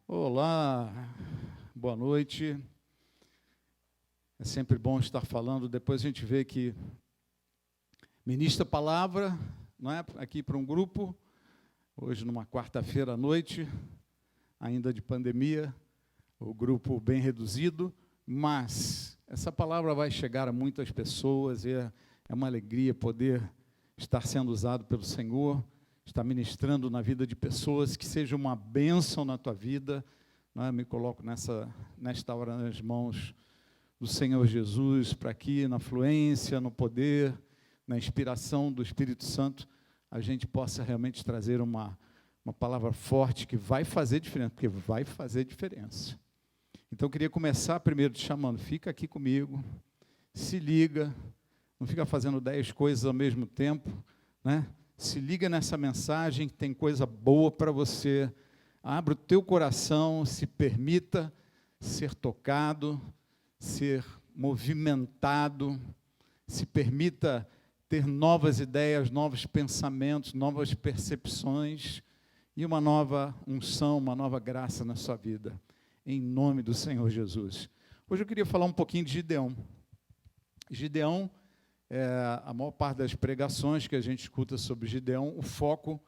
Olá, boa noite. É sempre bom estar falando. Depois a gente vê que ministra a palavra, não é? Aqui para um grupo, hoje numa quarta-feira à noite, ainda de pandemia, o grupo bem reduzido, mas essa palavra vai chegar a muitas pessoas e é uma alegria poder estar sendo usado pelo Senhor, estar ministrando na vida de pessoas, que seja uma bênção na tua vida. Não é? Me coloco nesta hora nas mãos do Senhor Jesus, para que na fluência, no poder, na inspiração do Espírito Santo, a gente possa realmente trazer uma palavra forte que vai fazer diferença, porque vai fazer diferença. Então, eu queria começar primeiro te chamando, fica aqui comigo, se liga, não fica fazendo 10 coisas ao mesmo tempo, né? Se liga nessa mensagem, que tem coisa boa para você. Abra o teu coração, se permita ser tocado, ser movimentado, se permita ter novas ideias, novos pensamentos, novas percepções e uma nova unção, uma nova graça na sua vida, em nome do Senhor Jesus. Hoje eu queria falar um pouquinho de Gideão. Gideão, a maior parte das pregações que a gente escuta sobre Gideão, o foco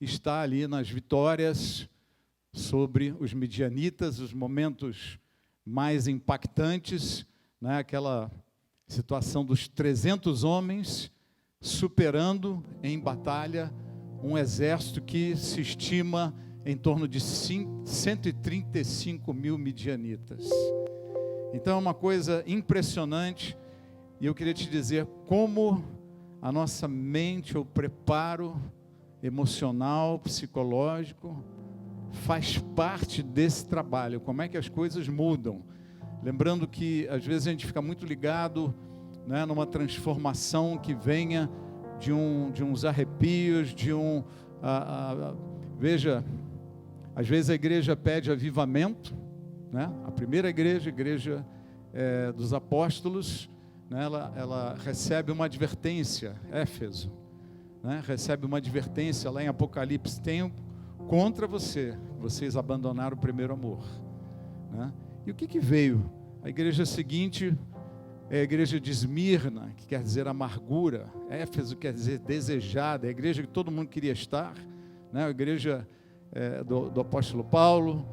está ali nas vitórias sobre os midianitas, os momentos mais impactantes, né? Aquela situação dos 300 homens superando em batalha um exército que se estima em torno de 135 mil midianitas. Então é uma coisa impressionante. E eu queria te dizer como a nossa mente, o preparo emocional, psicológico, faz parte desse trabalho, como é que as coisas mudam. Lembrando que, às vezes, a gente fica muito ligado, né, numa transformação que venha de uns arrepios, veja, às vezes a igreja pede avivamento, né? A primeira igreja, a igreja dos apóstolos, né, ela recebe uma advertência, Éfeso, né, recebe uma advertência lá em Apocalipse, tenho contra vocês abandonaram o primeiro amor, né? E o que veio? A igreja seguinte é a igreja de Esmirna, que quer dizer amargura. Éfeso quer dizer desejada, é a igreja que todo mundo queria estar, né? A igreja do apóstolo Paulo,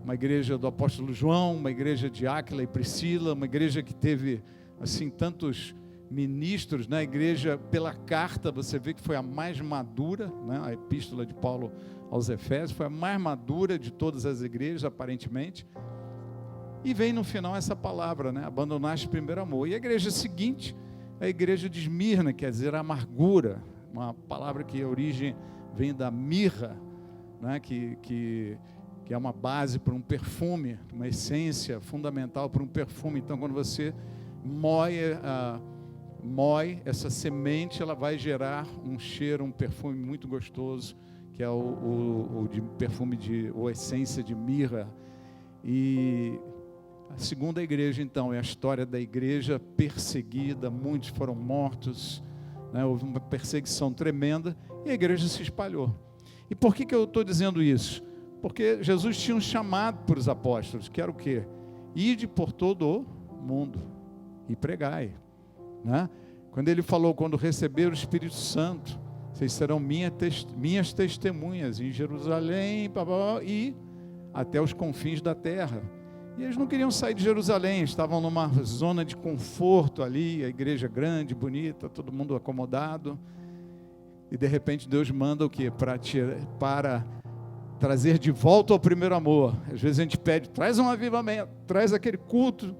uma igreja do apóstolo João, uma igreja de Áquila e Priscila, uma igreja que teve assim tantos ministros, na igreja, pela carta, você vê que foi a mais madura, né? A epístola de Paulo aos Efésios foi a mais madura de todas as igrejas, aparentemente. E vem no final essa palavra, né? Abandonaste o primeiro amor. E a igreja seguinte é a igreja de Esmirna, quer dizer amargura, uma palavra que a origem vem da mirra, né? que é uma base para um perfume, uma essência fundamental para um perfume. Então, quando você moe essa semente, ela vai gerar um cheiro, um perfume muito gostoso, que é o de perfume ou essência de mirra. E a segunda igreja, então, é a história da igreja perseguida, muitos foram mortos, né? Houve uma perseguição tremenda e a igreja se espalhou. E por que eu estou dizendo isso? Porque Jesus tinha um chamado para os apóstolos, que era o quê? Ide por todo o mundo e pregai, né? Quando ele falou, quando receber o Espírito Santo, vocês serão minhas testemunhas em Jerusalém, e até os confins da terra. E eles não queriam sair de Jerusalém, estavam numa zona de conforto ali, a igreja grande, bonita, todo mundo acomodado. E de repente Deus manda o quê? Para trazer de volta ao primeiro amor. Às vezes a gente pede, traz um avivamento, traz aquele culto,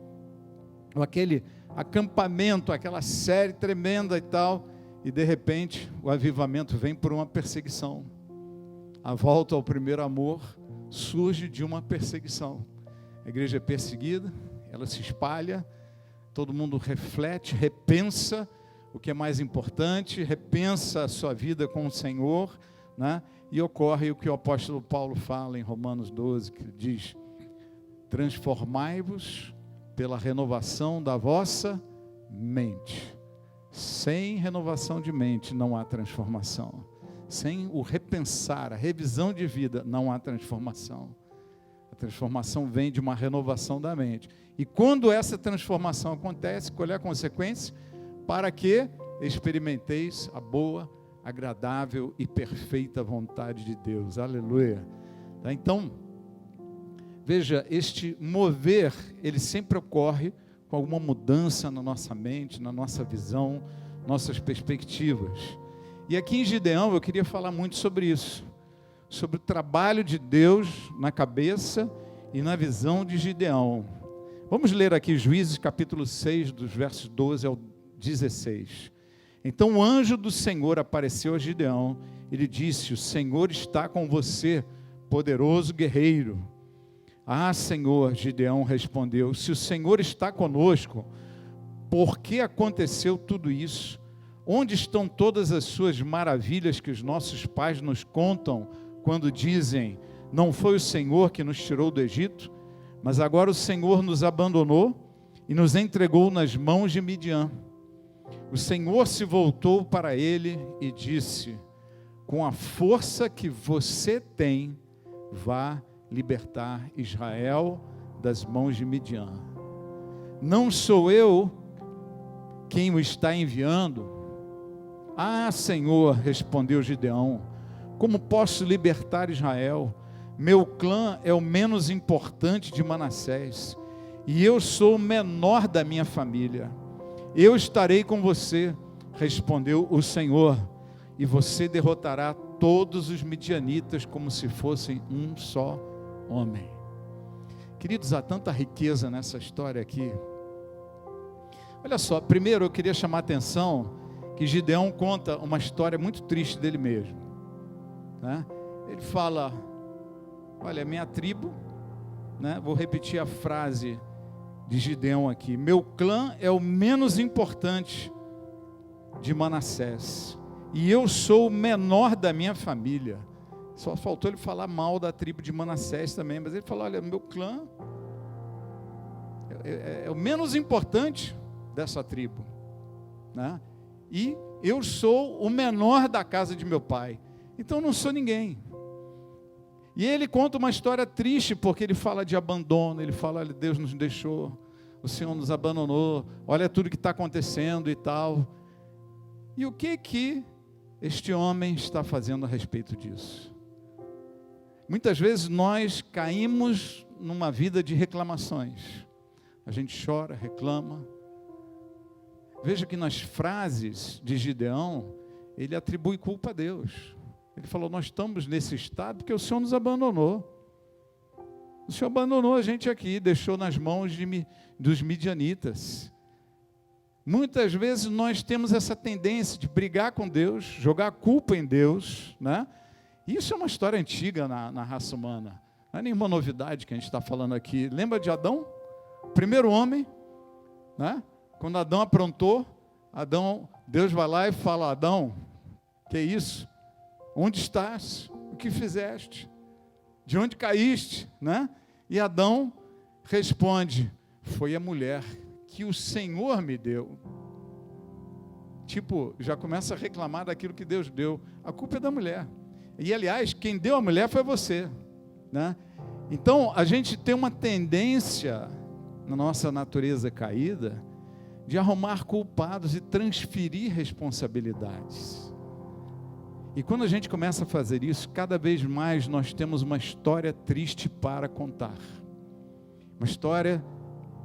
ou aquele acampamento, aquela série tremenda e tal, e de repente o avivamento vem por uma perseguição. A volta ao primeiro amor surge de uma perseguição. A igreja é perseguida, ela se espalha, todo mundo reflete, repensa o que é mais importante, repensa a sua vida com o Senhor, né? E ocorre o que o apóstolo Paulo fala em Romanos 12, que diz: transformai-vos pela renovação da vossa mente. Sem renovação de mente não há transformação. Sem o repensar, a revisão de vida, não há transformação. A transformação vem de uma renovação da mente. E quando essa transformação acontece, qual é a consequência? Para que experimenteis a boa, agradável e perfeita vontade de Deus. Aleluia. Tá? Então, veja, este mover, ele sempre ocorre com alguma mudança na nossa mente, na nossa visão, nossas perspectivas. E aqui em Gideão eu queria falar muito sobre isso, sobre o trabalho de Deus na cabeça e na visão de Gideão. Vamos ler aqui Juízes capítulo 6, dos versos 12 ao 16. Então o anjo do Senhor apareceu a Gideão e lhe disse: o Senhor está com você, poderoso guerreiro. Ah, Senhor, Gideão respondeu, se o Senhor está conosco, por que aconteceu tudo isso? Onde estão todas as suas maravilhas que os nossos pais nos contam quando dizem, não foi o Senhor que nos tirou do Egito, mas agora o Senhor nos abandonou e nos entregou nas mãos de Midian. O Senhor se voltou para ele e disse, com a força que você tem, vá libertar Israel das mãos de Midian. Não sou eu quem o está enviando? Ah, Senhor, respondeu Gideão, como posso libertar Israel? Meu clã é o menos importante de Manassés, e eu sou o menor da minha família. Eu estarei com você, respondeu o Senhor, e você derrotará todos os midianitas como se fossem um só homem. Queridos, há tanta riqueza nessa história aqui. Olha só, primeiro eu queria chamar a atenção que Gideão conta uma história muito triste dele mesmo, né? Ele fala, olha, minha tribo, né? Vou repetir a frase de Gideão aqui, meu clã é o menos importante de Manassés, e eu sou o menor da minha família. Só faltou ele falar mal da tribo de Manassés também, mas ele falou, olha, meu clã é o menos importante dessa tribo, né? E eu sou o menor da casa de meu pai, então eu não sou ninguém. E ele conta uma história triste, porque ele fala de abandono, ele fala, olha, Deus nos deixou, o Senhor nos abandonou, olha tudo que está acontecendo e tal. E o que este homem está fazendo a respeito disso? Muitas vezes nós caímos numa vida de reclamações. A gente chora, reclama. Veja que nas frases de Gideão, ele atribui culpa a Deus. Ele falou, nós estamos nesse estado porque o Senhor nos abandonou. O Senhor abandonou a gente aqui, deixou nas mãos dos midianitas. Muitas vezes nós temos essa tendência de brigar com Deus, jogar a culpa em Deus, né? Isso é uma história antiga na raça humana. Não é nenhuma novidade que a gente está falando aqui. Lembra de Adão? Primeiro homem, né? Quando Adão aprontou, Deus vai lá e fala, Adão, que é isso? Onde estás? O que fizeste? De onde caíste? Né? E Adão responde, foi a mulher que o Senhor me deu. Tipo, já começa a reclamar daquilo que Deus deu. A culpa é da mulher. E, aliás, quem deu a mulher foi você, né? Então, a gente tem uma tendência, na nossa natureza caída, de arrumar culpados e transferir responsabilidades. E quando a gente começa a fazer isso, cada vez mais nós temos uma história triste para contar. Uma história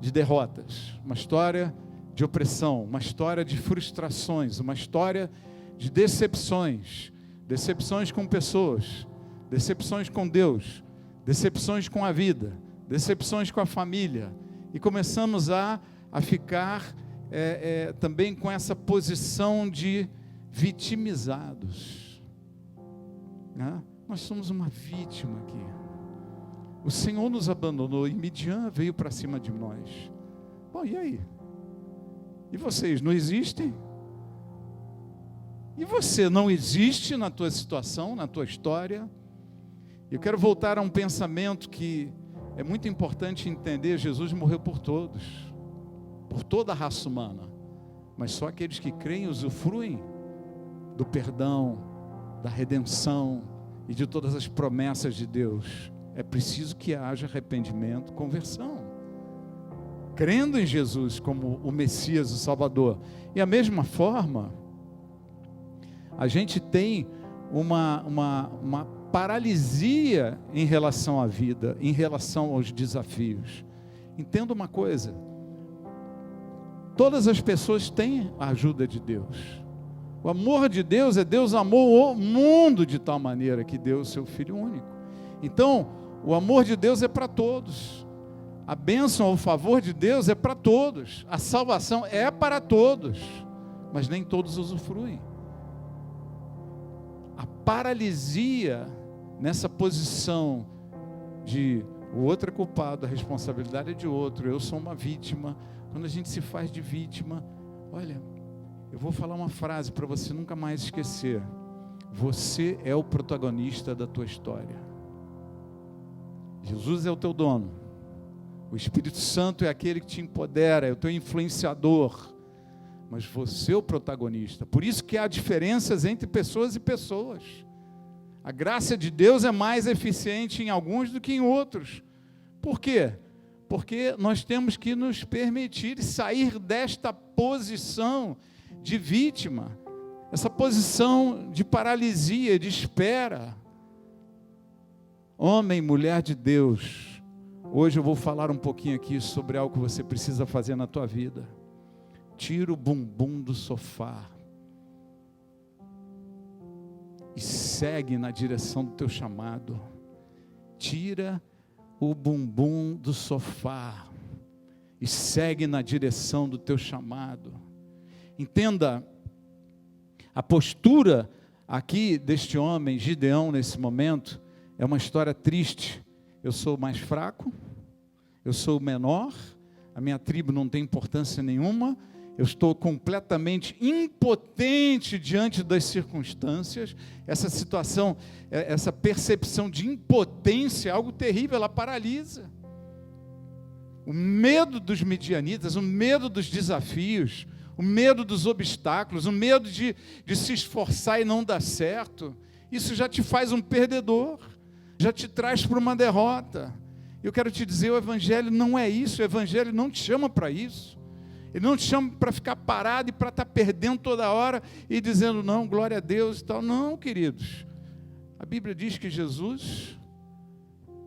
de derrotas, uma história de opressão, uma história de frustrações, uma história de decepções. Decepções com pessoas, decepções com Deus, decepções com a vida, decepções com a família. E começamos a ficar também com essa posição de vitimizados, né? Nós somos uma vítima aqui. O Senhor nos abandonou e Midian veio para cima de nós. Bom, e aí? E vocês não existem? E você não existe na tua situação, na tua história? Eu quero voltar a um pensamento que é muito importante entender. Jesus morreu por todos, por toda a raça humana, mas só aqueles que creem usufruem do perdão, da redenção e de todas as promessas de Deus. É preciso que haja arrependimento, conversão. Crendo em Jesus como o Messias, o Salvador. E a mesma forma, a gente tem uma paralisia em relação à vida, em relação aos desafios. Entenda uma coisa: todas as pessoas têm a ajuda de Deus. O amor de Deus Deus amou o mundo de tal maneira que deu o seu Filho único. Então, o amor de Deus é para todos. A bênção, o favor de Deus é para todos. A salvação é para todos, mas nem todos usufruem. A paralisia nessa posição de o outro é culpado, a responsabilidade é de outro, eu sou uma vítima. Quando a gente se faz de vítima, olha, eu vou falar uma frase para você nunca mais esquecer: você é o protagonista da tua história. Jesus é o teu dono, o Espírito Santo é aquele que te empodera, é o teu influenciador, mas você é o protagonista. Por isso que há diferenças entre pessoas e pessoas. A graça de Deus é mais eficiente em alguns do que em outros. Por quê? Porque nós temos que nos permitir sair desta posição de vítima, essa posição de paralisia, de espera. Homem, mulher de Deus, hoje eu vou falar um pouquinho aqui sobre algo que você precisa fazer na tua vida. Tira o bumbum do sofá e segue na direção do teu chamado. Tira o bumbum do sofá e segue na direção do teu chamado. Entenda, a postura aqui deste homem, Gideão, nesse momento, é uma história triste. Eu sou mais fraco, eu sou o menor, a minha tribo não tem importância nenhuma, eu estou completamente impotente diante das circunstâncias. Essa situação, essa percepção de impotência é algo terrível, ela paralisa. O medo dos midianitas, o medo dos desafios, o medo dos obstáculos, o medo de se esforçar e não dar certo, isso já te faz um perdedor, já te traz para uma derrota. Eu quero te dizer, o Evangelho não é isso, o Evangelho não te chama para isso. Ele não te chama para ficar parado e para estar perdendo toda hora e dizendo, não, glória a Deus e tal. Não, queridos. A Bíblia diz que Jesus,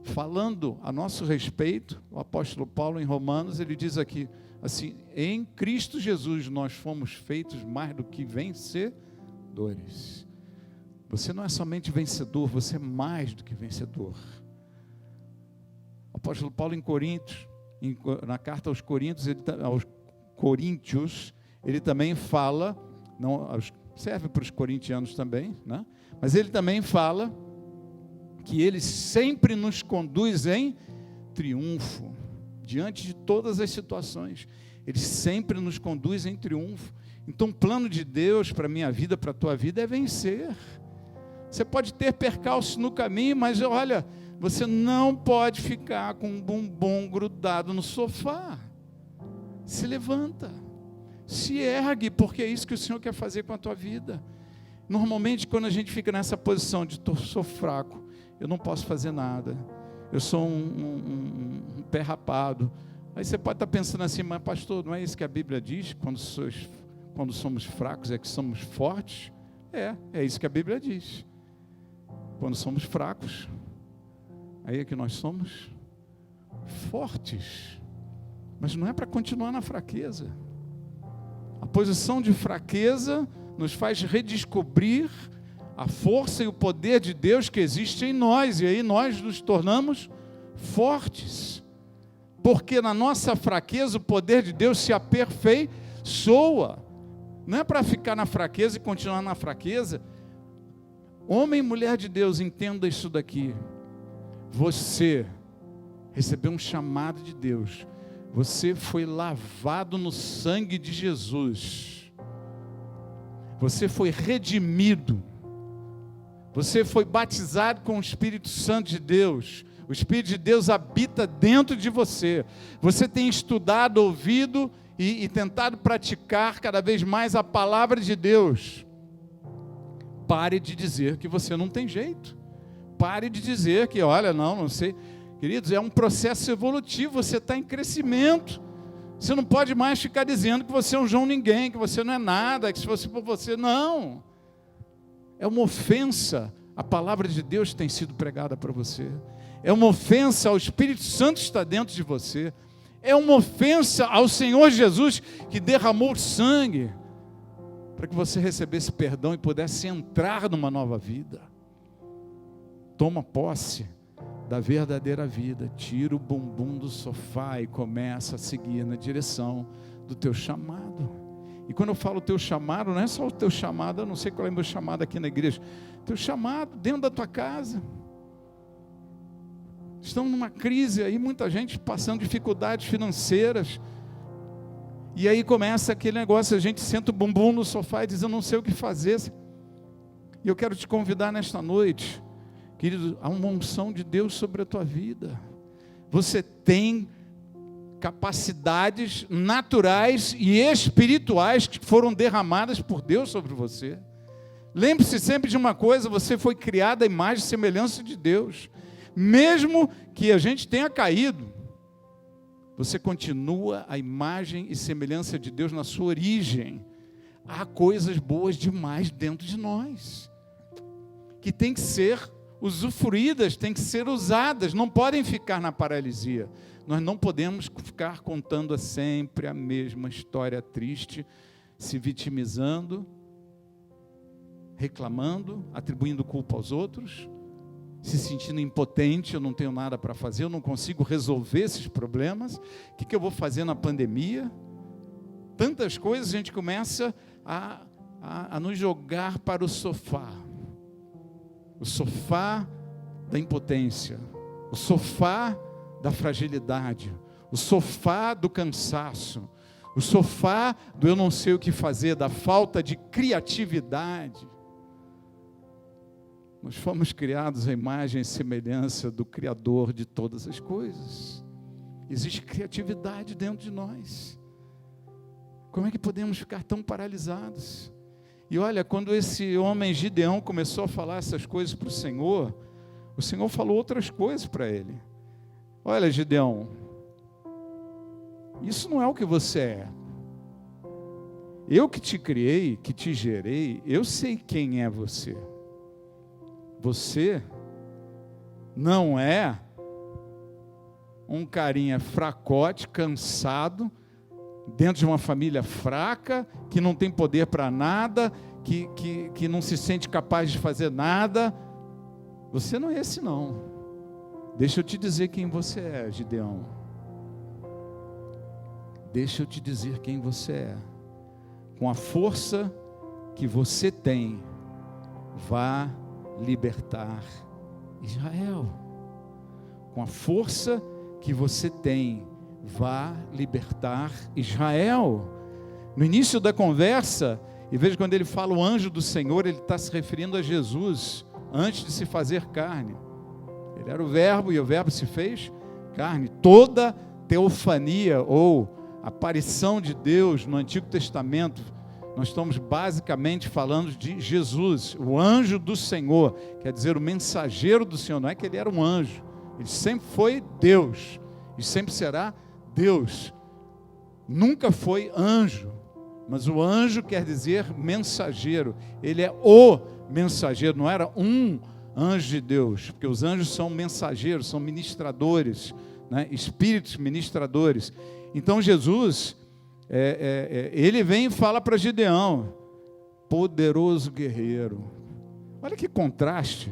falando a nosso respeito, o apóstolo Paulo em Romanos, ele diz aqui, assim, em Cristo Jesus nós fomos feitos mais do que vencedores. Você não é somente vencedor, você é mais do que vencedor. O apóstolo Paulo em Coríntios, na carta aos Coríntios, ele também fala, não, serve para os corintianos também, né? Mas ele também fala que ele sempre nos conduz em triunfo, diante de todas as situações. Ele sempre nos conduz em triunfo. Então o plano de Deus para a minha vida, para a tua vida é vencer. Você pode ter percalços no caminho, mas olha, você não pode ficar com um bumbum grudado no sofá. Se levanta, se ergue, porque é isso que o Senhor quer fazer com a tua vida. Normalmente, quando a gente fica nessa posição de sou fraco, eu não posso fazer nada, eu sou um pé rapado. Aí você pode estar pensando assim, mas pastor, não é isso que a Bíblia diz? Quando somos fracos é que somos fortes? É isso que a Bíblia diz. Quando somos fracos, aí é que nós somos fortes. Mas não é para continuar na fraqueza. A posição de fraqueza nos faz redescobrir a força e o poder de Deus que existe em nós. E aí nós nos tornamos fortes. Porque na nossa fraqueza o poder de Deus se aperfeiçoa. Não é para ficar na fraqueza e continuar na fraqueza. Homem e mulher de Deus, entenda isso daqui. Você recebeu um chamado de Deus. Você foi lavado no sangue de Jesus. Você foi redimido. Você foi batizado com o Espírito Santo de Deus. O Espírito de Deus habita dentro de você. Você tem estudado, ouvido e tentado praticar cada vez mais a palavra de Deus. Pare de dizer que você não tem jeito. pare de dizer que, olha, não sei. Queridos, é um processo evolutivo, você está em crescimento. Você não pode mais ficar dizendo que você é um João ninguém, que você não é nada, que se fosse por você, não. É uma ofensa. A palavra de Deus tem sido pregada para você. É uma ofensa ao Espírito Santo que está dentro de você. É uma ofensa ao Senhor Jesus que derramou sangue para que você recebesse perdão e pudesse entrar numa nova vida. Toma posse da verdadeira vida. Tira o bumbum do sofá e começa a seguir na direção do teu chamado. E quando eu falo teu chamado, não é só o teu chamado, eu não sei qual é o meu chamado aqui na igreja. Teu chamado dentro da tua casa. Estamos numa crise aí, muita gente passando dificuldades financeiras. E aí começa aquele negócio, a gente senta o bumbum no sofá e diz, eu não sei o que fazer. E eu quero te convidar nesta noite, querido, há uma unção de Deus sobre a tua vida. Você tem capacidades naturais e espirituais que foram derramadas por Deus sobre você. Lembre-se sempre de uma coisa, você foi criado à imagem e semelhança de Deus. Mesmo que a gente tenha caído, você continua a imagem e semelhança de Deus na sua origem. Há coisas boas demais dentro de nós, que tem que ser usufruídas, tem que ser usadas, não podem ficar na paralisia. Nós não podemos ficar contando sempre a mesma história triste, se vitimizando, reclamando, atribuindo culpa aos outros, se sentindo impotente, eu não tenho nada para fazer, eu não consigo resolver esses problemas, o que eu vou fazer na pandemia? Tantas coisas, a gente começa a nos jogar para o sofá da impotência, o sofá da fragilidade, o sofá do cansaço, o sofá do eu não sei o que fazer, da falta de criatividade. Nós fomos criados à imagem e semelhança do Criador de todas as coisas. Existe criatividade dentro de nós. Como é que podemos ficar tão paralisados? E olha, quando esse homem Gideão começou a falar essas coisas para o Senhor falou outras coisas para ele. Olha, Gideão, isso não é o que você é. Eu que te criei, que te gerei, eu sei quem é você. Você não é um carinha fracote, cansado, dentro de uma família fraca, que não tem poder para nada, que não se sente capaz de fazer nada. Você não é esse não. Deixa eu te dizer quem você é, Gideão. Deixa eu te dizer quem você é. Com a força que você tem, vá libertar Israel. Com a força que você tem, vá libertar Israel. No início da conversa, e veja quando ele fala o anjo do Senhor, ele está se referindo a Jesus, antes de se fazer carne. Ele era o verbo e o verbo se fez carne. Toda teofania ou aparição de Deus no Antigo Testamento, nós estamos basicamente falando de Jesus, o anjo do Senhor, quer dizer, o mensageiro do Senhor. Não é que ele era um anjo, ele sempre foi Deus, e sempre será Deus. Nunca foi anjo, mas o anjo quer dizer mensageiro. Ele é o mensageiro, não era um anjo de Deus, porque os anjos são mensageiros, são ministradores, né? Espíritos ministradores. Então Jesus, ele vem e fala para Gideão, poderoso guerreiro. Olha que contraste.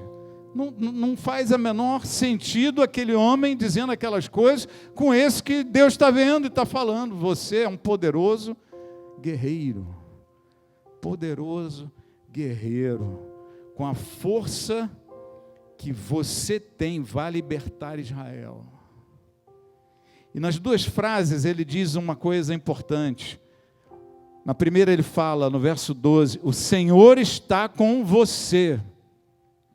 Não faz a menor sentido aquele homem dizendo aquelas coisas com esse que Deus está vendo e está falando. Você é um poderoso guerreiro. Poderoso guerreiro. Com a força que você tem, vá libertar Israel. E nas duas frases ele diz uma coisa importante. Na primeira ele fala, no verso 12, o Senhor está com você.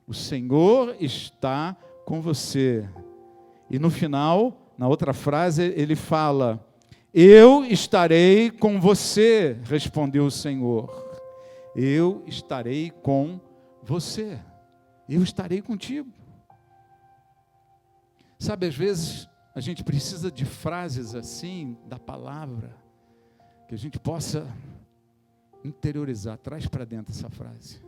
O Senhor está com você. E no final, na outra frase, ele fala, eu estarei com você, respondeu o Senhor. Eu estarei com você. Eu estarei contigo. Sabe, às vezes a gente precisa de frases assim, da palavra, que a gente possa interiorizar. Traz para dentro essa frase.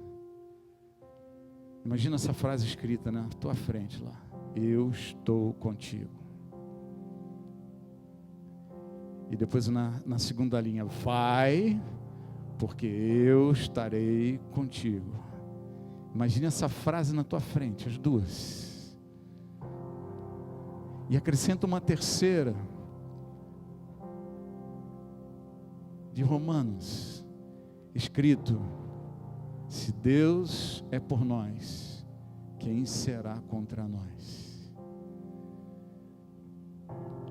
Imagina essa frase escrita na tua frente lá. Eu estou contigo. E depois na segunda linha, vai, porque eu estarei contigo. Imagina essa frase na tua frente, as duas. E acrescenta uma terceira, de Romanos, escrito: se Deus é por nós, quem será contra nós?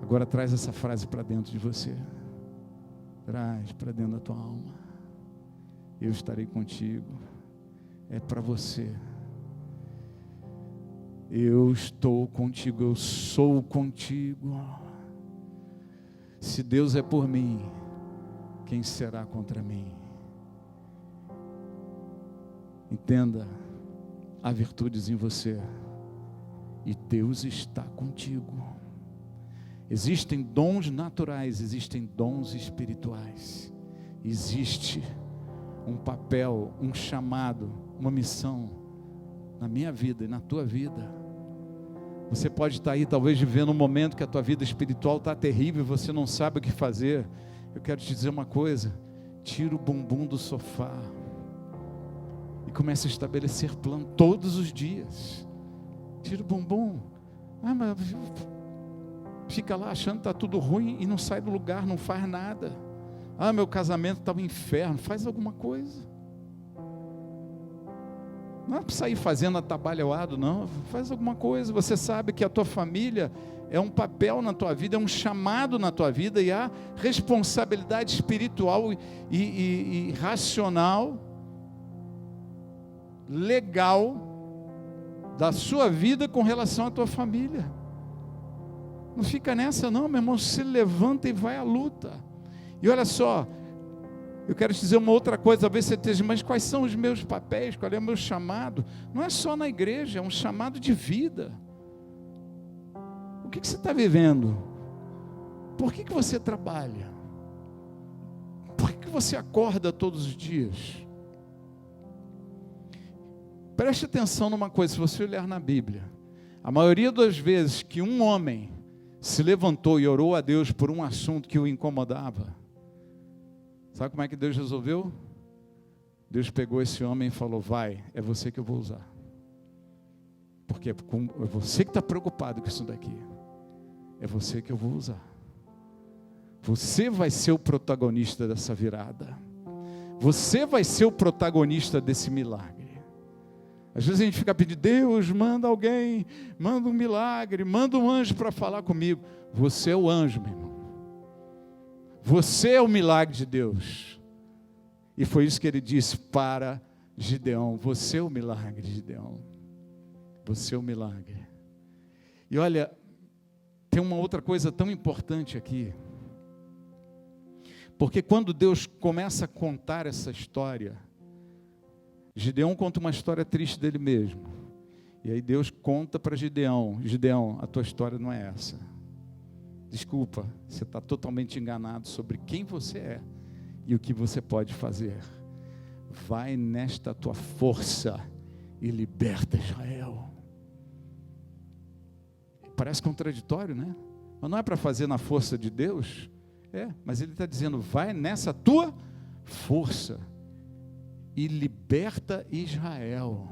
Agora traz essa frase para dentro de você. Traz para dentro da tua alma. Eu estarei contigo. É para você. Eu estou contigo, eu sou contigo. Se Deus é por mim, quem será contra mim? Entenda, há virtudes em você e Deus está contigo. Existem dons naturais, existem dons espirituais. Existe um papel, um chamado, uma missão na minha vida e na tua vida. Você pode estar aí talvez vivendo um momento que a tua vida espiritual está terrível e você não sabe o que fazer. Eu quero te dizer uma coisa: tira o bumbum do sofá e comece a estabelecer plano todos os dias. Tira o bumbum. Mas fica lá achando que está tudo ruim e não sai do lugar, não faz nada. Meu casamento está um inferno. Faz alguma coisa. Não é para sair fazendo atabalhoado, não. Faz alguma coisa. Você sabe que a tua família é um papel na tua vida, é um chamado na tua vida, e há responsabilidade espiritual e racional, legal, da sua vida com relação à tua família. Não fica nessa não, meu irmão. Se levanta e vai à luta. E olha só, eu quero te dizer uma outra coisa. Talvez você esteja, mas quais são os meus papéis? Qual é o meu chamado? Não é só na igreja, é um chamado de vida. O que você está vivendo? Por que você trabalha? Por que você acorda todos os dias? Preste atenção numa coisa. Se você olhar na Bíblia, a maioria das vezes que um homem se levantou e orou a Deus por um assunto que o incomodava, sabe como é que Deus resolveu? Deus pegou esse homem e falou: vai, é você que eu vou usar. Porque é você que está preocupado com isso daqui. É você que eu vou usar. Você vai ser o protagonista dessa virada. Você vai ser o protagonista desse milagre. Às vezes a gente fica pedindo: Deus, manda alguém, manda um milagre, manda um anjo para falar comigo. Você é o anjo, meu irmão. Você é o milagre de Deus. E foi isso que ele disse para Gideão: você é o milagre de Gideão. Você é o milagre. E olha, tem uma outra coisa tão importante aqui. Porque quando Deus começa a contar essa história, Gideão conta uma história triste dele mesmo. E aí Deus conta para Gideão: Gideão, a tua história não é essa. Desculpa, você está totalmente enganado sobre quem você é e o que você pode fazer. Vai nesta tua força e liberta Israel. Parece contraditório, né? Mas não é para fazer na força de Deus? Mas ele está dizendo: vai nessa tua força e liberta Israel.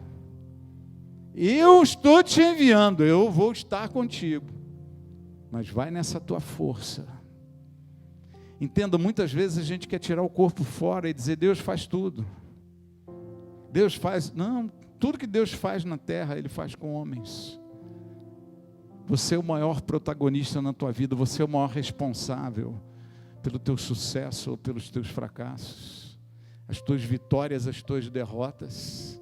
Eu estou te enviando, eu vou estar contigo, mas vai nessa tua força. Entenda, muitas vezes a gente quer tirar o corpo fora e dizer: Deus faz tudo. Deus faz, não, tudo que Deus faz na terra, Ele faz com homens. Você é o maior protagonista na tua vida, você é o maior responsável pelo teu sucesso ou pelos teus fracassos, as tuas vitórias, as tuas derrotas.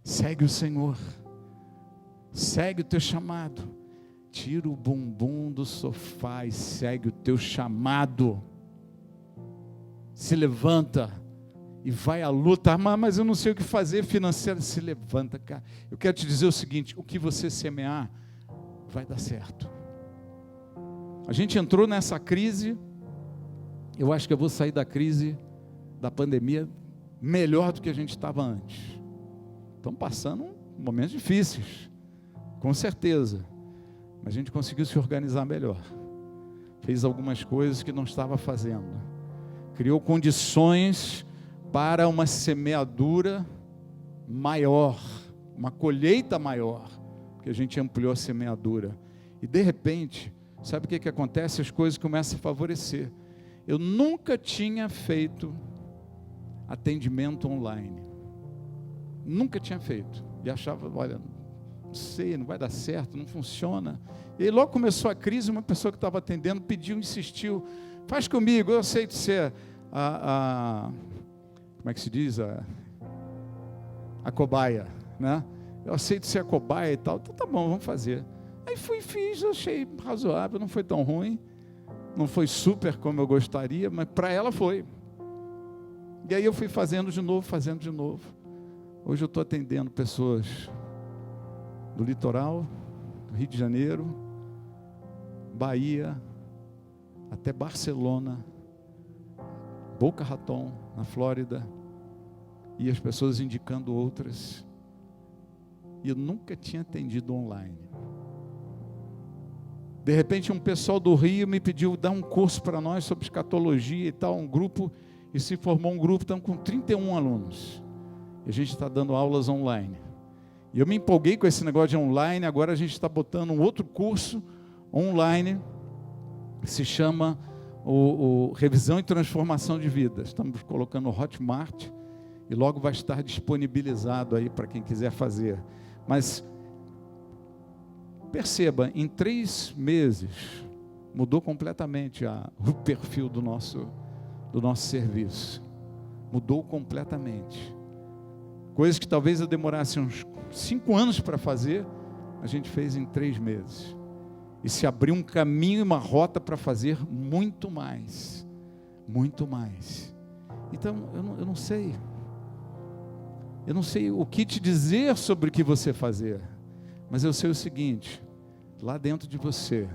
Segue o Senhor, segue o teu chamado, tira o bumbum do sofá e segue o teu chamado. Se levanta e vai à luta. Mas eu não sei o que fazer financeiro. Se levanta, cara. Eu quero te dizer o seguinte: o que você semear, vai dar certo. A gente entrou nessa crise, eu acho que eu vou sair da crise da pandemia melhor do que a gente estava antes. Estamos passando momentos difíceis, com certeza, mas a gente conseguiu se organizar melhor. Fez algumas coisas que não estava fazendo. Criou condições para uma semeadura maior, uma colheita maior, porque a gente ampliou a semeadura. E de repente, sabe o que acontece? As coisas começam a favorecer. Eu nunca tinha feito atendimento online. Nunca tinha feito. E achava, olha, não sei, não vai dar certo, não funciona. E aí logo começou a crise, uma pessoa que estava atendendo pediu, insistiu, faz comigo, eu aceito ser como é que se diz? A cobaia, né? Eu aceito ser a cobaia e tal, então tá bom, vamos fazer. Aí fui e fiz, achei razoável, não foi tão ruim, não foi super como eu gostaria, mas para ela foi. E aí eu fui fazendo de novo. Hoje eu estou atendendo pessoas do litoral, do Rio de Janeiro, Bahia, até Barcelona, Boca Raton, na Flórida, e as pessoas indicando outras. E eu nunca tinha atendido online. De repente um pessoal do Rio me pediu dar um curso para nós sobre escatologia e tal, um grupo, e se formou um grupo, estamos com 31 alunos. E a gente está dando aulas online. E eu me empolguei com esse negócio de online, agora a gente está botando um outro curso online, que se chama o Revisão e Transformação de Vidas. Estamos colocando no Hotmart, e logo vai estar disponibilizado aí para quem quiser fazer. Mas perceba, em 3 meses, mudou completamente o perfil do nosso serviço. Mudou completamente. Coisas que talvez eu demorasse uns 5 anos para fazer, a gente fez em 3 meses. E se abriu um caminho e uma rota para fazer muito mais. Muito mais. Então, eu não sei. Eu não sei o que te dizer sobre o que você fazer. Mas eu sei o seguinte: lá dentro de você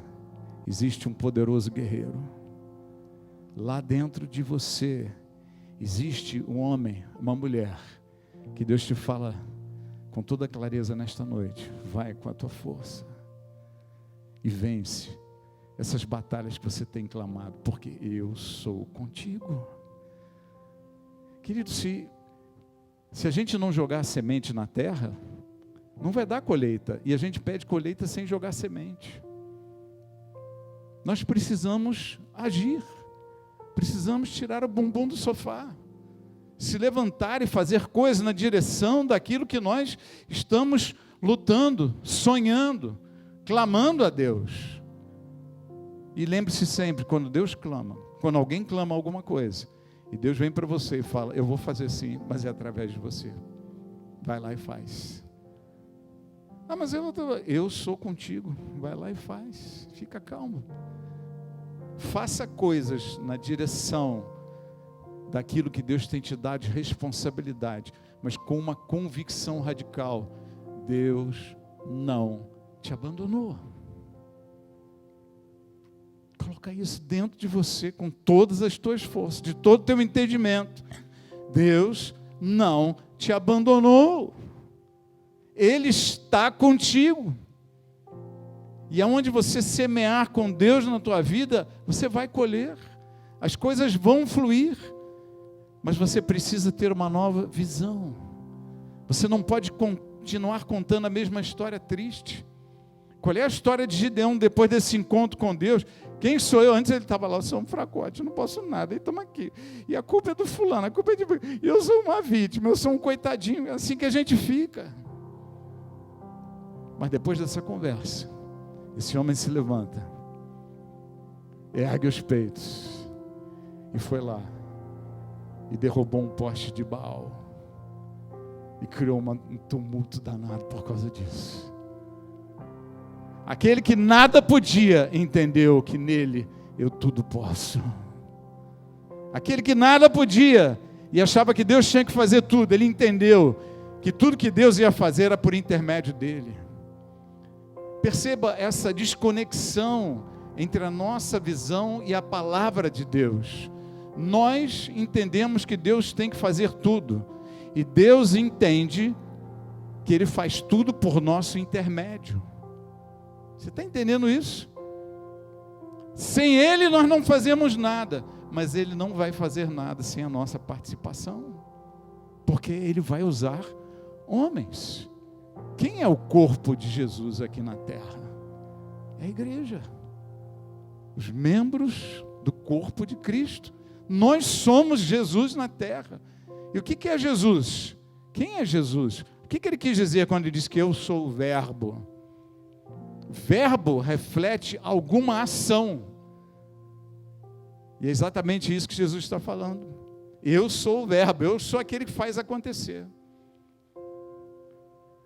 existe um poderoso guerreiro. Lá dentro de você existe um homem, uma mulher, que Deus te fala com toda clareza nesta noite: vai com a tua força e vence essas batalhas que você tem clamado, porque eu sou contigo. Querido, se a gente não jogar a semente na terra, não vai dar colheita, e a gente pede colheita sem jogar semente. Nós precisamos agir, precisamos tirar o bumbum do sofá, se levantar e fazer coisas na direção daquilo que nós estamos lutando, sonhando, clamando a Deus. E lembre-se sempre, quando Deus clama, quando alguém clama alguma coisa, e Deus vem para você e fala: eu vou fazer sim, mas é através de você. Vai lá e faz. Ah, mas eu sou contigo. Vai lá e faz. Fica calmo. Faça coisas na direção daquilo que Deus tem te dado de responsabilidade, mas com uma convicção radical: Deus não te abandonou. Coloca isso dentro de você com todas as tuas forças, de todo o teu entendimento. Deus não te abandonou. Ele está contigo. E aonde você semear com Deus na tua vida, você vai colher. As coisas vão fluir. Mas você precisa ter uma nova visão. Você não pode continuar contando a mesma história triste. Qual é a história de Gideão depois desse encontro com Deus? Quem sou eu? Antes ele estava lá: eu sou um fracote, eu não posso nada, e estamos aqui. E a culpa é do fulano, a culpa é de... Eu sou uma vítima, eu sou um coitadinho, é assim que a gente fica. Mas depois dessa conversa, esse homem se levanta, ergue os peitos, e foi lá, e derrubou um poste de Baal, e criou um tumulto danado por causa disso. Aquele que nada podia, entendeu que nele eu tudo posso. Aquele que nada podia e achava que Deus tinha que fazer tudo, ele entendeu que tudo que Deus ia fazer era por intermédio dele. Perceba essa desconexão entre a nossa visão e a palavra de Deus. Nós entendemos que Deus tem que fazer tudo, e Deus entende que Ele faz tudo por nosso intermédio. Você está entendendo isso? Sem Ele nós não fazemos nada, mas Ele não vai fazer nada sem a nossa participação, porque Ele vai usar homens. Quem é o corpo de Jesus aqui na terra? É a igreja, os membros do corpo de Cristo. Nós somos Jesus na terra. E o que é Jesus? Quem é Jesus? O que ele quis dizer quando ele disse que eu sou o verbo? Verbo reflete alguma ação. E é exatamente isso que Jesus está falando. Eu sou o verbo, eu sou aquele que faz acontecer.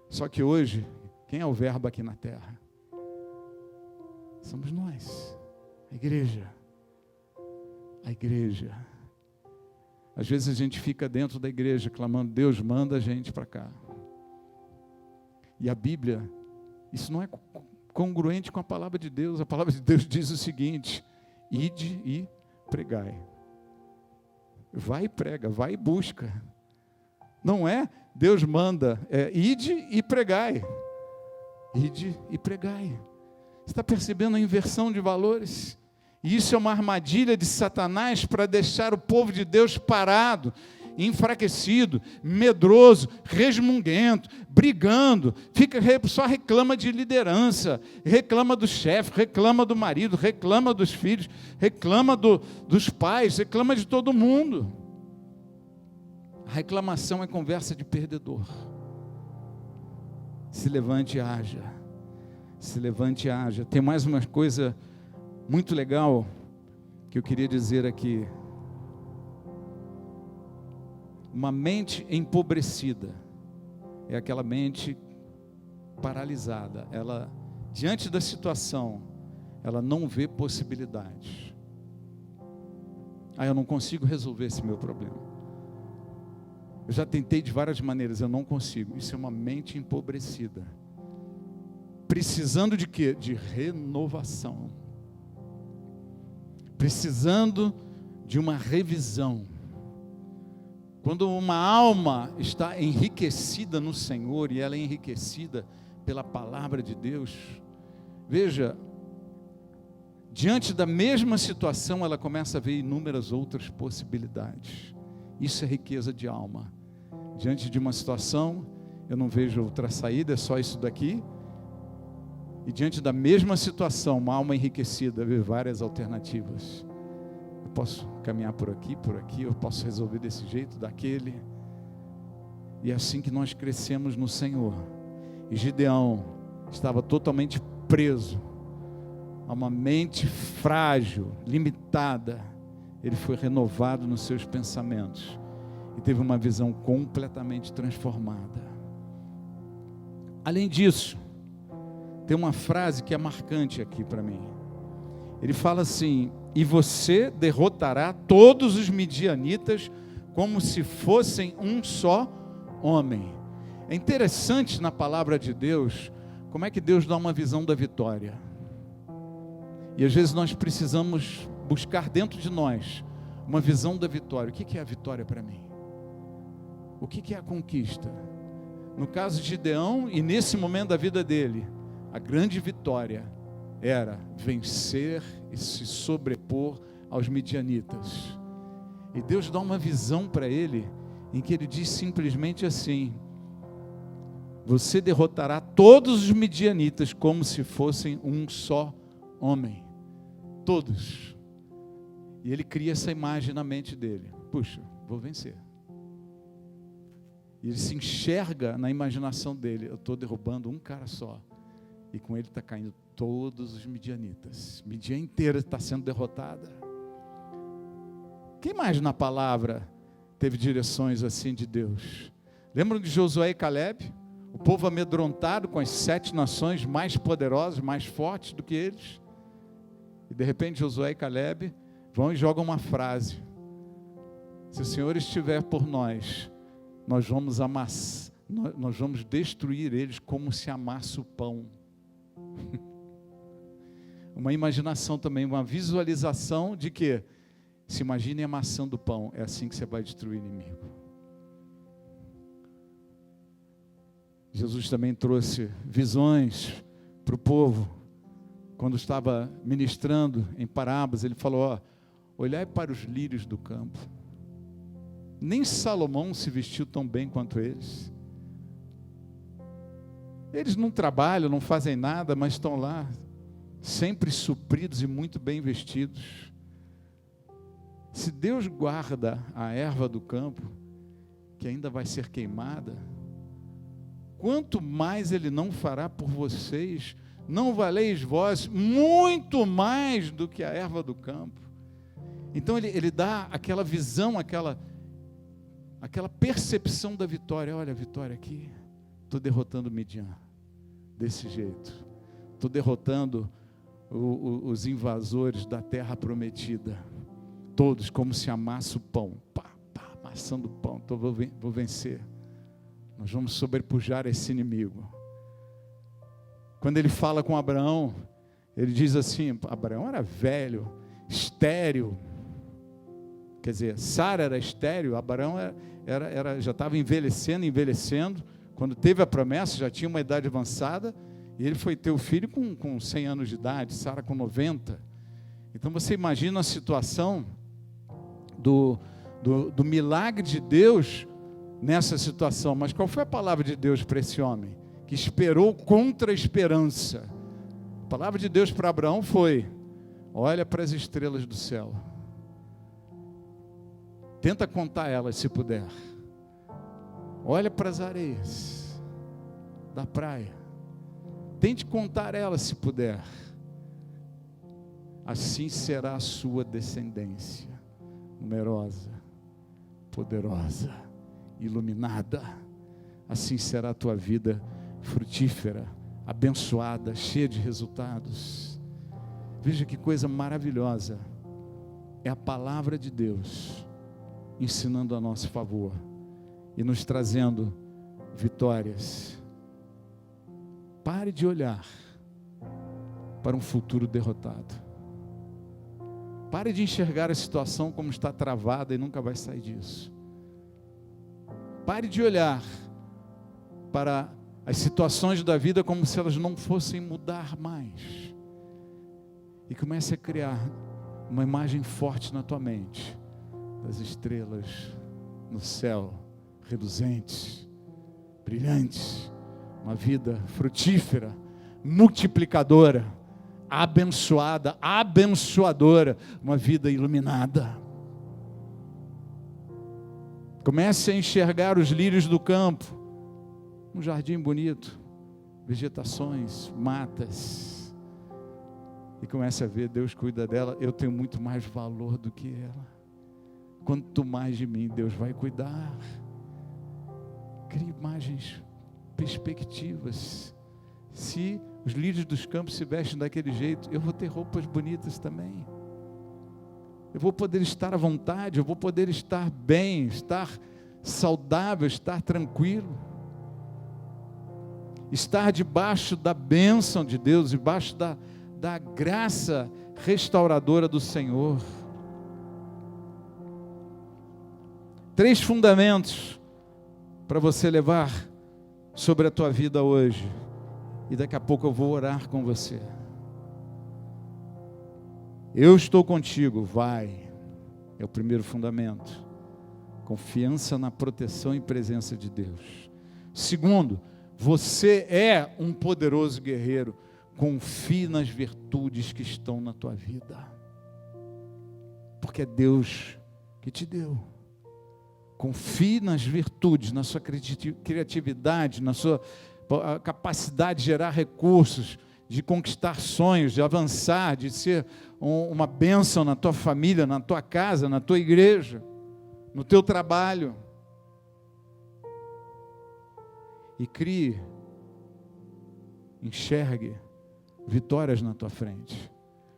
Só que hoje, quem é o verbo aqui na terra? Somos nós, a igreja. A igreja. Às vezes a gente fica dentro da igreja clamando, Deus manda a gente para cá. E a Bíblia, isso não é congruente com a palavra de Deus. A palavra de Deus diz o seguinte: ide e pregai. Vai e prega, vai e busca. Não é Deus manda, é ide e pregai. Ide e pregai. Você está percebendo a inversão de valores? E isso é uma armadilha de Satanás para deixar o povo de Deus parado, enfraquecido, medroso, resmunguento, brigando, só reclama de liderança, reclama do chefe, reclama do marido, reclama dos filhos, reclama dos pais, reclama de todo mundo. A reclamação é conversa de perdedor. Se levante e haja. Se levante e haja. Tem mais uma coisa muito legal que eu queria dizer aqui. Uma mente empobrecida é aquela mente paralisada. Ela, diante da situação, ela não vê possibilidades. Eu não consigo resolver esse meu problema. Eu já tentei de várias maneiras, eu não consigo. Isso é uma mente empobrecida. Precisando de quê? De renovação. Precisando de uma revisão. Quando uma alma está enriquecida no Senhor, e ela é enriquecida pela palavra de Deus, veja, diante da mesma situação, ela começa a ver inúmeras outras possibilidades. Isso é riqueza de alma. Diante de uma situação, eu não vejo outra saída, é só isso daqui. E diante da mesma situação, uma alma enriquecida vê várias alternativas. Eu posso caminhar por aqui, eu posso resolver desse jeito, daquele. E é assim que nós crescemos no Senhor. E Gideão estava totalmente preso a uma mente frágil, limitada. Ele foi renovado nos seus pensamentos e teve uma visão completamente transformada. Além disso, tem uma frase que é marcante aqui para mim. Ele fala assim: e você derrotará todos os midianitas como se fossem um só homem. É interessante na palavra de Deus, como é que Deus dá uma visão da vitória. E às vezes nós precisamos buscar dentro de nós uma visão da vitória. O que é a vitória para mim? O que é a conquista? No caso de Gideão, e nesse momento da vida dele, a grande vitória era vencer e se sobrepor aos midianitas. E Deus dá uma visão para ele, em que ele diz simplesmente assim: você derrotará todos os midianitas como se fossem um só homem. Todos. E ele cria essa imagem na mente dele: puxa, vou vencer. E ele se enxerga na imaginação dele: eu estou derrubando um cara só, e com ele está caindo todos os midianitas. Midian inteira está sendo derrotada. Quem mais na palavra teve direções assim de Deus? Lembram de Josué e Caleb? O povo amedrontado com as 7 nações mais poderosas, mais fortes do que eles. E de repente Josué e Caleb vão e jogam uma frase: se o Senhor estiver por nós, nós vamos destruir eles como se amassa o pão. Uma imaginação também, uma visualização de que, se imagine amassando o pão, é assim que você vai destruir o inimigo. Jesus também trouxe visões para o povo, quando estava ministrando em parábolas. Ele falou: olhai para os lírios do campo, nem Salomão se vestiu tão bem quanto eles. Eles não trabalham, não fazem nada, mas estão lá, sempre supridos e muito bem vestidos. Se Deus guarda a erva do campo, que ainda vai ser queimada, quanto mais Ele não fará por vocês? Não valeis vós muito mais do que a erva do campo? Então ele dá aquela visão, aquela percepção da vitória. Olha a vitória aqui, estou derrotando Midian, desse jeito, estou derrotando os invasores da terra prometida, todos como se amassa o pão, amassando o pão. Então vou vencer, nós vamos sobrepujar esse inimigo. Quando ele fala com Abraão, ele diz assim: Abraão era velho, estéril, quer dizer, Sara era estéril, Abraão já estava envelhecendo, quando teve a promessa, já tinha uma idade avançada, e ele foi ter o filho com 100 anos de idade, Sara com 90. Então você imagina a situação do milagre de Deus nessa situação. Mas qual foi a palavra de Deus para esse homem, que esperou contra a esperança? A palavra de Deus para Abraão foi: olha para as estrelas do céu, tenta contar elas se puder, olha para as areias da praia, tente contar elas se puder, assim será a sua descendência, numerosa, poderosa, iluminada. Assim será a tua vida, frutífera, abençoada, cheia de resultados. Veja que coisa maravilhosa, é a palavra de Deus ensinando a nosso favor e nos trazendo vitórias. Pare de olhar para um futuro derrotado. Pare de enxergar a situação como está travada e nunca vai sair disso. Pare de olhar para as situações da vida como se elas não fossem mudar mais. E comece a criar uma imagem forte na tua mente das estrelas no céu, reluzentes, brilhantes, uma vida frutífera, multiplicadora, abençoada, abençoadora, uma vida iluminada. Comece a enxergar os lírios do campo, um jardim bonito, vegetações, matas, e comece a ver: Deus cuida dela, eu tenho muito mais valor do que ela. Quanto mais de mim, Deus vai cuidar. Crie imagens, perspectivas. Se os lírios dos campos se vestem daquele jeito, eu vou ter roupas bonitas também. Eu vou poder estar à vontade, eu vou poder estar bem, estar saudável, estar tranquilo. Estar debaixo da bênção de Deus, debaixo da graça restauradora do Senhor. 3 fundamentos para você levar sobre a tua vida hoje. E daqui a pouco eu vou orar com você. Eu estou contigo, vai. É o primeiro fundamento. Confiança na proteção e presença de Deus. Segundo, você é um poderoso guerreiro. Confie nas virtudes que estão na tua vida. Porque é Deus que te deu. Confie nas virtudes, na sua criatividade, na sua capacidade de gerar recursos, de conquistar sonhos, de avançar, de ser uma bênção na tua família, na tua casa, na tua igreja, no teu trabalho. E crie, enxergue vitórias na tua frente.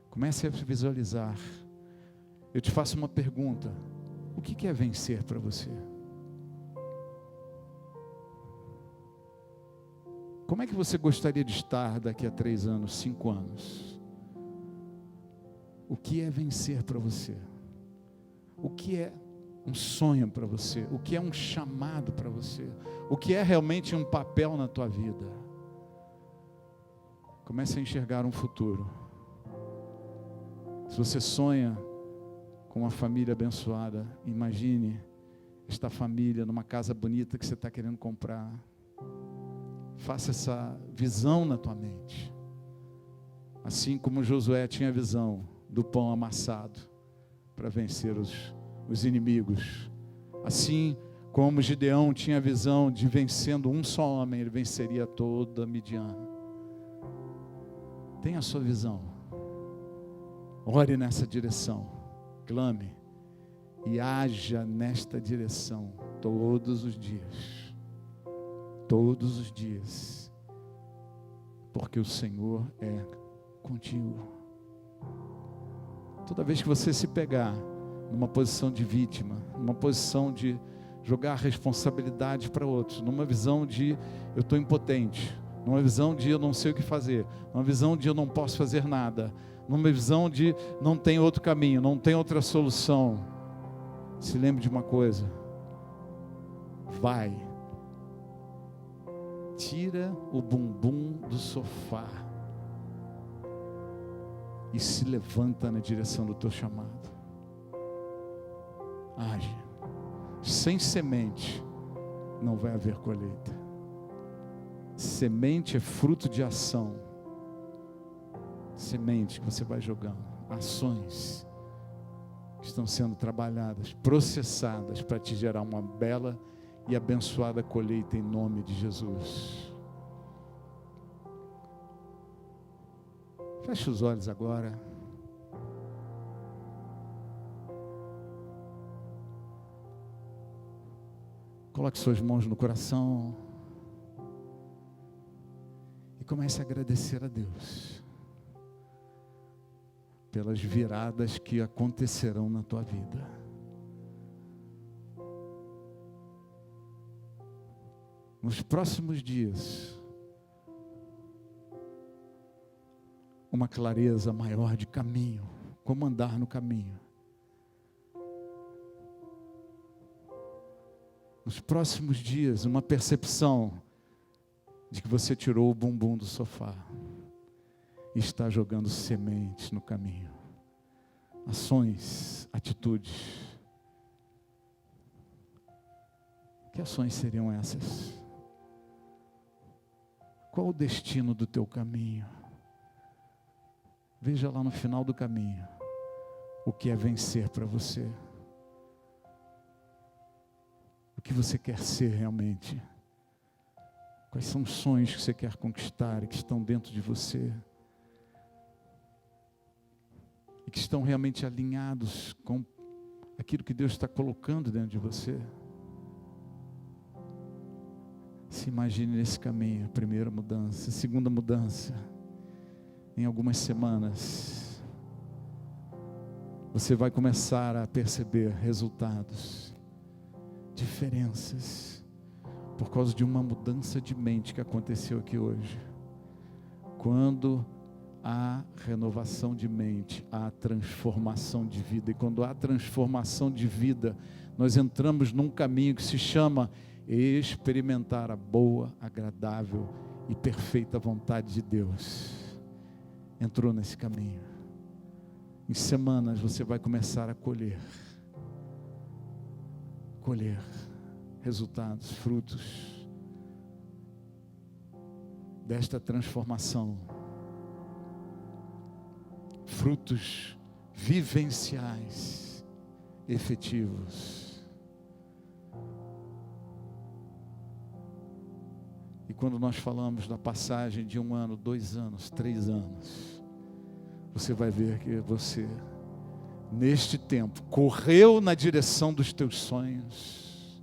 Comece a visualizar. Eu te faço uma pergunta: o que é vencer para você? Como é que você gostaria de estar daqui a 3 anos, 5 anos? O que é vencer para você? O que é um sonho para você? O que é um chamado para você? O que é realmente um papel na tua vida? Comece a enxergar um futuro. Se você sonha com uma família abençoada, imagine esta família numa casa bonita que você está querendo comprar. Faça essa visão na tua mente. Assim como Josué tinha a visão do pão amassado para vencer os inimigos. Assim como Gideão tinha a visão de vencendo um só homem, ele venceria toda Midian. Tenha a sua visão. Ore nessa direção. Clame e haja nesta direção todos os dias. Todos os dias. Porque o Senhor é contigo. Toda vez que você se pegar numa posição de vítima, numa posição de jogar a responsabilidade para outros, numa visão de eu estou impotente, numa visão de eu não sei o que fazer, numa visão de eu não posso fazer nada, numa visão de não tem outro caminho, não tem outra solução, se lembre de uma coisa: vai, tira o bumbum do sofá e se levanta na direção do teu chamado. Age. Sem semente não vai haver colheita. Semente é fruto de ação. Semente que você vai jogando. Ações que estão sendo trabalhadas, processadas para te gerar uma bela e abençoada colheita em nome de Jesus. Feche os olhos agora. Coloque suas mãos no coração e comece a agradecer a Deus pelas viradas que acontecerão na tua vida. Nos próximos dias, uma clareza maior de caminho, como andar no caminho. Nos próximos dias, uma percepção de que você tirou o bumbum do sofá e está jogando sementes no caminho. Ações, atitudes. Que ações seriam essas? Qual o destino do teu caminho? Veja lá no final do caminho o que é vencer para você. O que você quer ser realmente? Quais são os sonhos que você quer conquistar e que estão dentro de você? E que estão realmente alinhados com aquilo que Deus está colocando dentro de você? Se imagine nesse caminho, a primeira mudança, a segunda mudança. Em algumas semanas, você vai começar a perceber resultados, diferenças, por causa de uma mudança de mente que aconteceu aqui hoje. Quando há renovação de mente, há transformação de vida. E quando há transformação de vida, nós entramos num caminho que se chama experimentar a boa, agradável e perfeita vontade de Deus. Entrou nesse caminho. Em semanas você vai começar a colher resultados, frutos desta transformação, frutos vivenciais, efetivos. E quando nós falamos da passagem de 1 ano, 2 anos, 3 anos, você vai ver que você, neste tempo, correu na direção dos teus sonhos.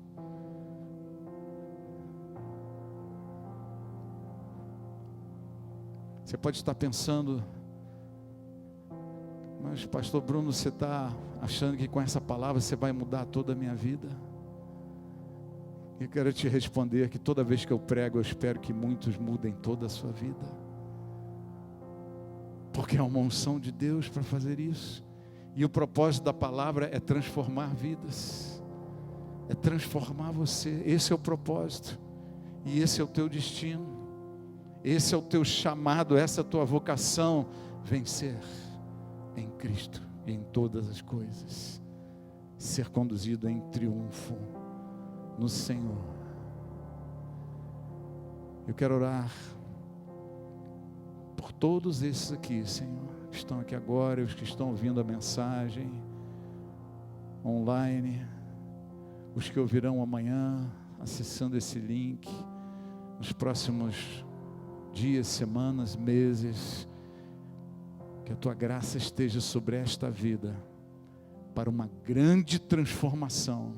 Você pode estar pensando, mas pastor Bruno, você está achando que com essa palavra você vai mudar toda a minha vida? Eu quero te responder que toda vez que eu prego, eu espero que muitos mudem toda a sua vida. Porque é uma unção de Deus para fazer isso. E o propósito da palavra é transformar vidas. É transformar você. Esse é o propósito. E esse é o teu destino. Esse é o teu chamado, essa é a tua vocação. Vencer em Cristo e em todas as coisas. Ser conduzido em triunfo no Senhor. Eu quero orar por todos esses aqui, Senhor, que estão aqui agora, os que estão ouvindo a mensagem online, os que ouvirão amanhã, acessando esse link, nos próximos dias, semanas, meses, que a tua graça esteja sobre esta vida, para uma grande transformação,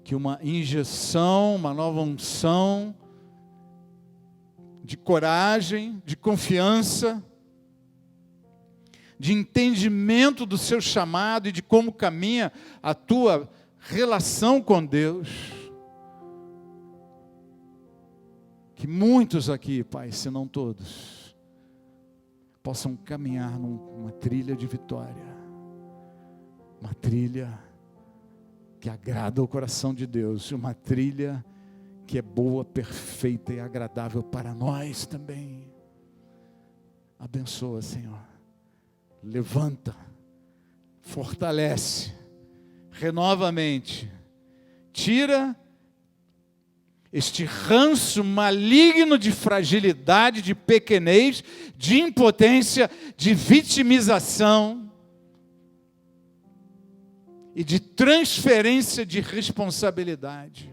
que uma injeção, uma nova unção, de coragem, de confiança, de entendimento do seu chamado e de como caminha a tua relação com Deus. Que muitos aqui, Pai, se não todos, possam caminhar numa trilha de vitória, uma trilha que agrada o coração de Deus, uma trilha que é boa, perfeita e agradável para nós também. Abençoa, Senhor. Levanta, fortalece, renova a mente, tira este ranço maligno de fragilidade, de pequenez, de impotência, de vitimização e de transferência de responsabilidade.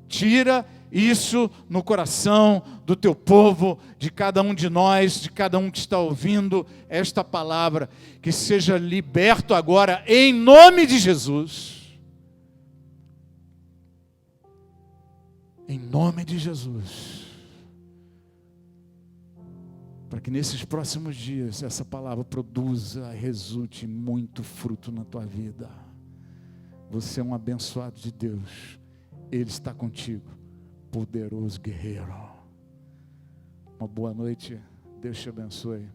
Tira isso no coração do teu povo, de cada um de nós, de cada um que está ouvindo esta palavra, que seja liberto agora em nome de Jesus. Em nome de Jesus. Para que nesses próximos dias essa palavra produza, resulte muito fruto na tua vida. Você é um abençoado de Deus. Ele está contigo, poderoso guerreiro. Uma boa noite, Deus te abençoe.